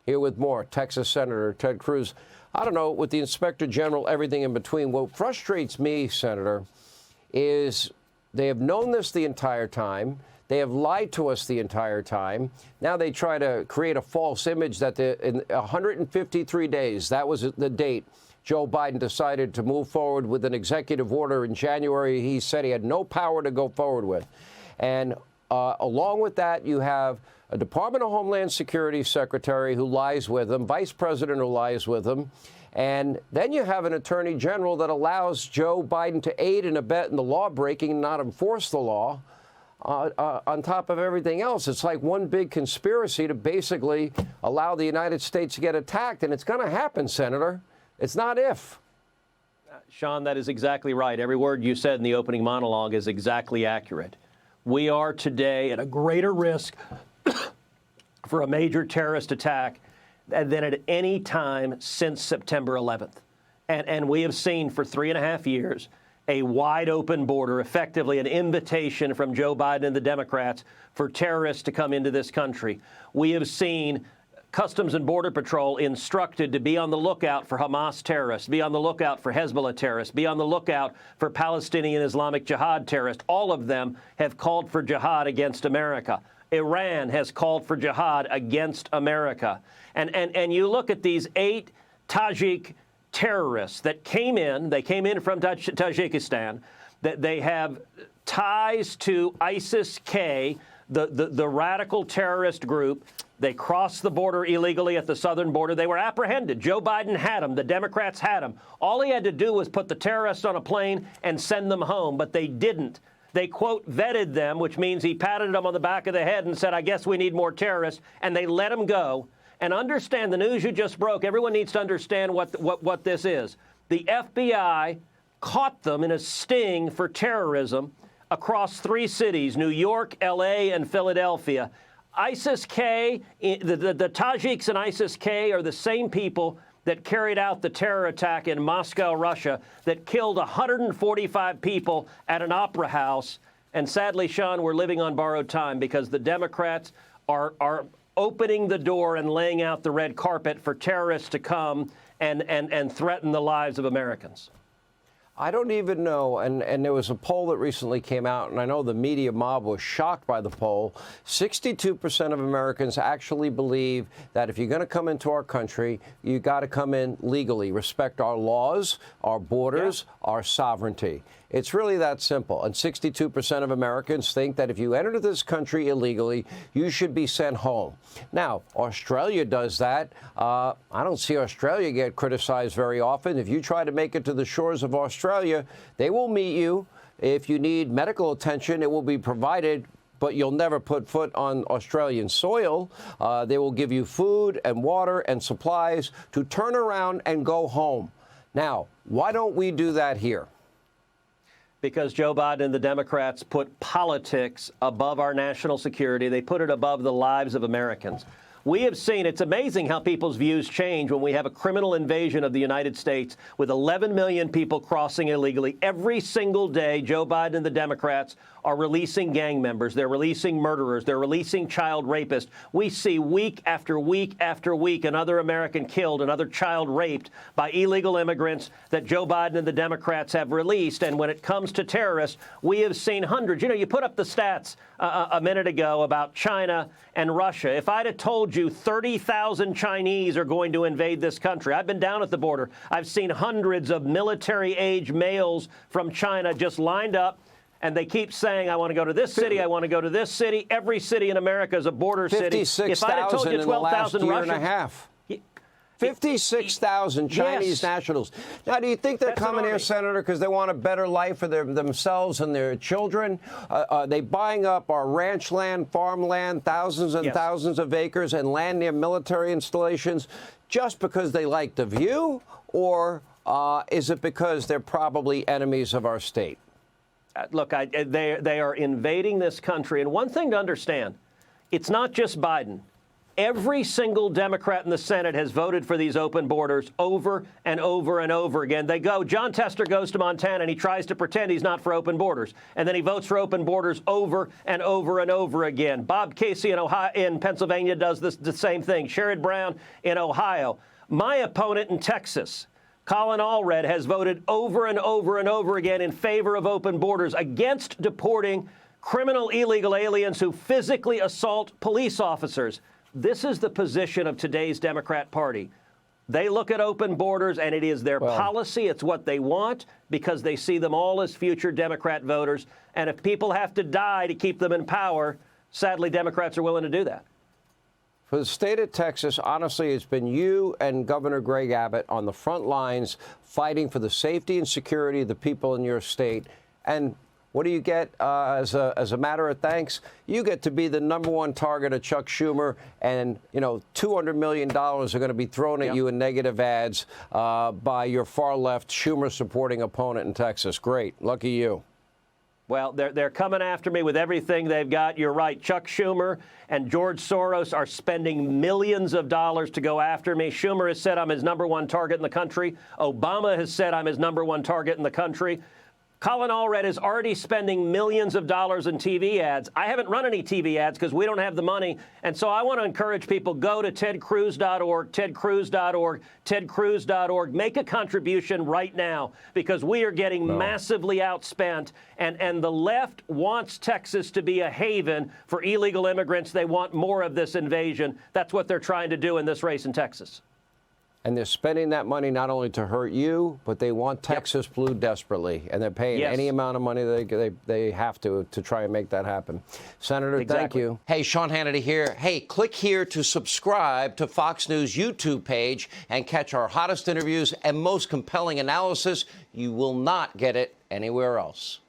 Here with more, Texas Senator Ted Cruz. I don't know, with the Inspector General, everything in between. What frustrates me, Senator, is they have known this the entire time. They have lied to us the entire time. Now they try to create a false image that in 153 days, that was the date, Joe Biden decided to move forward with an executive order in January he said he had no power to go forward with. And along with that, you have a Department of Homeland Security secretary who lies with him, vice president who lies with him, and then you have an attorney general that allows Joe Biden to aid and abet in the law breaking and not enforce the law. On top of everything else, it's like one big conspiracy to basically allow the United States to get attacked, and it's going to happen, Senator. It's not if. Sean, that is exactly right. Every word you said in the opening monologue is exactly accurate. We are today at a greater risk for a major terrorist attack than at any time since September 11th. And we have seen for 3.5 years a wide open border, effectively an invitation from Joe Biden and the Democrats for terrorists to come into this country. We have seen Customs and Border Patrol instructed to be on the lookout for Hamas terrorists, be on the lookout for Hezbollah terrorists, be on the lookout for Palestinian Islamic Jihad terrorists. All of them have called for jihad against America. Iran has called for jihad against America. And you look at these 8 Tajik terrorists that came in from Tajikistan, that they have ties to ISIS-K, the radical terrorist group. They crossed the border illegally at the southern border. They were apprehended. Joe Biden had them. The Democrats had them. All he had to do was put the terrorists on a plane and send them home, but they didn't. They, quote, vetted them, which means he patted them on the back of the head and said, I guess we need more terrorists, and they let them go. And understand the news you just broke. Everyone needs to understand what this is. The FBI caught them in a sting for terrorism across 3 cities, New York, L.A., and Philadelphia. ISIS-K, the Tajiks and ISIS-K are the same people that carried out the terror attack in Moscow, Russia, that killed 145 people at an opera house. And sadly, Sean, we're living on borrowed time because the Democrats are opening the door and laying out the red carpet for terrorists to come and threaten the lives of Americans. I don't even know, and there was a poll that recently came out, and I know the media mob was shocked by the poll. 62% of Americans actually believe that if you're going to come into our country, you got to come in legally, respect our laws, our borders, our sovereignty. It's really that simple. And 62% of Americans think that if you enter this country illegally, you should be sent home. Now, Australia does that. I don't see Australia get criticized very often. If you try to make it to the shores of Australia, they will meet you. If you need medical attention, it will be provided, but you'll never put foot on Australian soil. They will give you food and water and supplies to turn around and go home. Now, why don't we do that here? Because Joe Biden and the Democrats put politics above our national security. They put it above the lives of Americans. We have seen, it's amazing how people's views change when we have a criminal invasion of the United States with 11 million people crossing illegally. Every single day, Joe Biden and the Democrats are releasing gang members. They're releasing murderers. They're releasing child rapists. We see week after week after week another American killed, another child raped by illegal immigrants that Joe Biden and the Democrats have released. And when it comes to terrorists, we have seen hundreds. You know, you put up the stats a minute ago about China and Russia. If I'd have told you 30,000 Chinese are going to invade this country, I've been down at the border. I've seen hundreds of military-age males from China just lined up. And they keep saying, I want to go to this city, I want to go to this city. Every city in America is a border city. 56,000 in the last year and a half. 56,000 Chinese nationals. Now, do you think they're coming here, Senator, because they want a better life for themselves and their children? Are they buying up our ranch land, farmland, thousands and thousands of acres and land near military installations just because they like the view? Or is it because they're probably enemies of our state? Look, they are invading this country. And one thing to understand, it's not just Biden. Every single Democrat in the Senate has voted for these open borders over and over and over again. John Tester goes to Montana and he tries to pretend he's not for open borders. And then he votes for open borders over and over and over again. Bob Casey in Pennsylvania does the same thing. Sherrod Brown in Ohio. My opponent in Texas, Colin Allred, has voted over and over and over again in favor of open borders, against deporting criminal illegal aliens who physically assault police officers. This is the position of today's Democrat Party. They look at open borders, and it is their policy. It's what they want, because they see them all as future Democrat voters. And if people have to die to keep them in power, sadly, Democrats are willing to do that. For the state of Texas, honestly, it's been you and Governor Greg Abbott on the front lines fighting for the safety and security of the people in your state. And what do you get as a matter of thanks? You get to be the #1 target of Chuck Schumer, and, you know, $200 million are going to be thrown at you in negative ads by your far-left Schumer-supporting opponent in Texas. Great. Lucky you. Well, they're coming after me with everything they've got. You're right. Chuck Schumer and George Soros are spending millions of dollars to go after me. Schumer has said I'm his #1 target in the country. Obama has said I'm his #1 target in the country. Colin Allred is already spending millions of dollars in TV ads. I haven't run any TV ads because we don't have the money. And so I want to encourage people, go to tedcruz.org, tedcruz.org, tedcruz.org. Make a contribution right now, because we are getting massively outspent. And the left wants Texas to be a haven for illegal immigrants. They want more of this invasion. That's what they're trying to do in this race in Texas. And they're spending that money not only to hurt you, but they want Texas blue desperately. And they're paying any amount of money they have to try and make that happen. Senator, thank you. Hey, Sean Hannity here. Hey, click here to subscribe to Fox News YouTube page and catch our hottest interviews and most compelling analysis. You will not get it anywhere else.